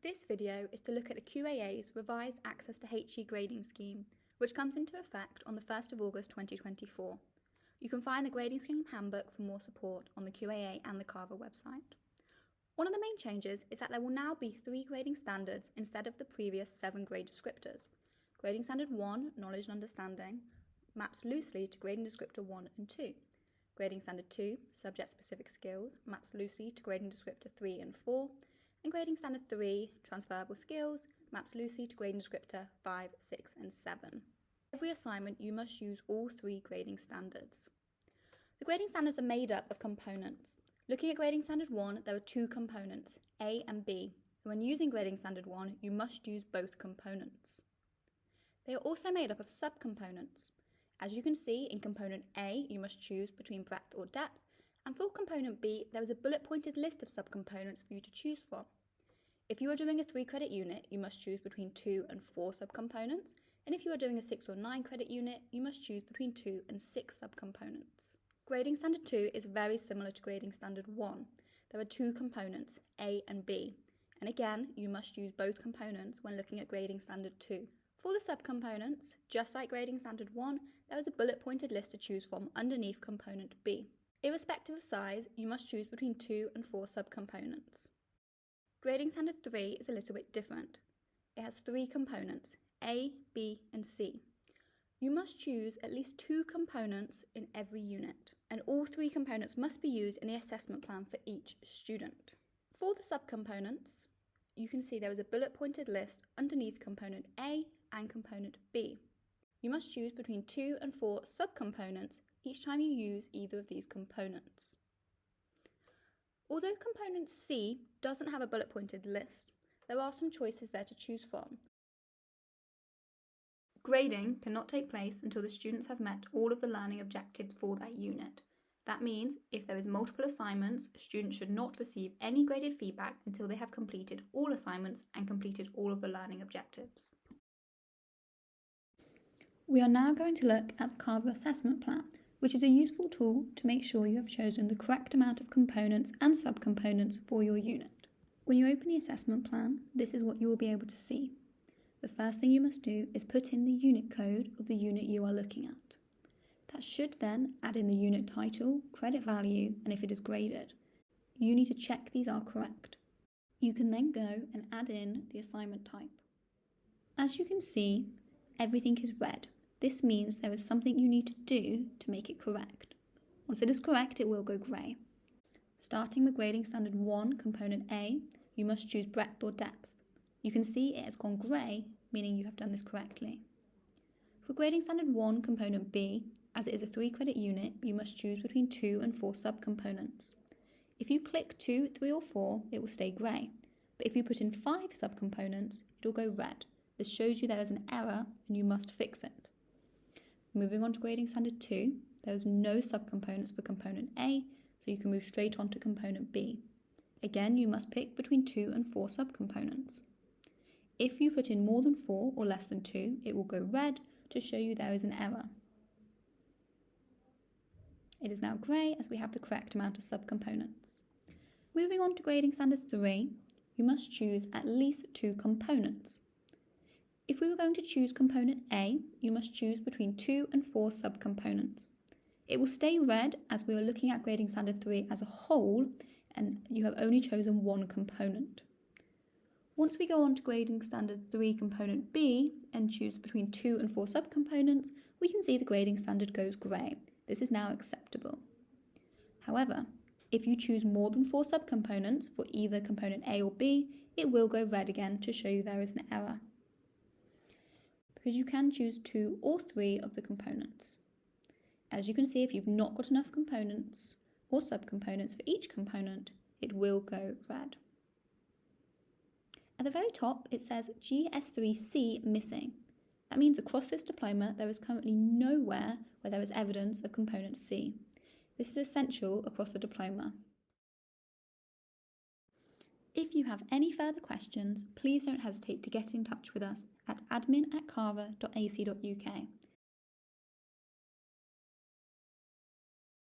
This video is to look at the QAA's revised Access to HE grading scheme, which comes into effect on the 1st of August 2024. You can find the grading scheme handbook for more support on the QAA and the CAVA website. One of the main changes is that there will now be 3 grading standards instead of the previous 7 grade descriptors. Grading Standard 1, Knowledge and Understanding, maps loosely to Grading Descriptor 1 and 2. Grading Standard 2, Subject-Specific Skills, maps loosely to Grading Descriptor 3 and 4. And Grading Standard 3, Transferable Skills, maps loosely to Grading Descriptor 5, 6 and 7. Every assignment you must use all 3 grading standards. The grading standards are made up of components. Looking at Grading Standard 1, there are 2 components, A and B. When using Grading Standard 1, you must use both components. They are also made up of subcomponents. As you can see, in component A, you must choose between breadth or depth, and for component B, there is a bullet-pointed list of subcomponents for you to choose from. If you are doing a 3-credit unit, you must choose between 2 and 4 subcomponents, and if you are doing a 6 or 9-credit unit, you must choose between 2 and 6 subcomponents. Grading Standard 2 is very similar to Grading Standard 1. There are 2 components, A and B, and again, you must use both components when looking at Grading Standard 2. For the subcomponents, just like Grading Standard 1, there is a bullet-pointed list to choose from underneath component B. Irrespective of size, you must choose between 2 and 4 subcomponents. Grading Standard 3 is a little bit different. It has 3 components, A, B and C. You must choose at least 2 components in every unit, and all 3 components must be used in the assessment plan for each student. For the subcomponents, you can see there is a bullet-pointed list underneath component A and component B. You must choose between 2 and 4 subcomponents each time you use either of these components. Although component C doesn't have a bullet-pointed list, there are some choices there to choose from. Grading cannot take place until the students have met all of the learning objectives for that unit. That means if there is multiple assignments, students should not receive any graded feedback until they have completed all assignments and completed all of the learning objectives. We are now going to look at the CAVA assessment plan, which is a useful tool to make sure you have chosen the correct amount of components and subcomponents for your unit. When you open the assessment plan, this is what you will be able to see. The first thing you must do is put in the unit code of the unit you are looking at. That should then add in the unit title, credit value, and if it is graded. You need to check these are correct. You can then go and add in the assignment type. As you can see, everything is red. This means there is something you need to do to make it correct. Once it is correct, it will go grey. Starting with Grading Standard 1, Component A, you must choose breadth or depth. You can see it has gone grey, meaning you have done this correctly. For Grading Standard 1, Component B, as it is a 3-credit unit, you must choose between 2 and 4 subcomponents. If you click 2, 3 or 4, it will stay grey. But if you put in 5 subcomponents, it will go red. This shows you there is an error and you must fix it. Moving on to Grading Standard 2, there is no subcomponents for Component A, so you can move straight on to Component B. Again, you must pick between 2 and 4 subcomponents. If you put in more than 4 or less than 2, it will go red to show you there is an error. It is now grey as we have the correct amount of subcomponents. Moving on to Grading Standard 3, you must choose at least 2 components. If we were going to choose component A, you must choose between 2 and 4 subcomponents. It will stay red as we are looking at Grading Standard 3 as a whole and you have only chosen 1 component. Once we go on to Grading Standard 3 Component B and choose between 2 and 4 subcomponents, we can see the grading standard goes grey. This is now acceptable. However, if you choose more than 4 subcomponents for either component A or B, it will go red again to show you there is an error. Because you can choose 2 or 3 of the components. As you can see, if you've not got enough components or subcomponents for each component, it will go red. At the very top, it says GS3C missing. That means across this diploma, there is currently nowhere where there is evidence of component C. This is essential across the diploma. If you have any further questions, please don't hesitate to get in touch with us at admin@cava.ac.uk.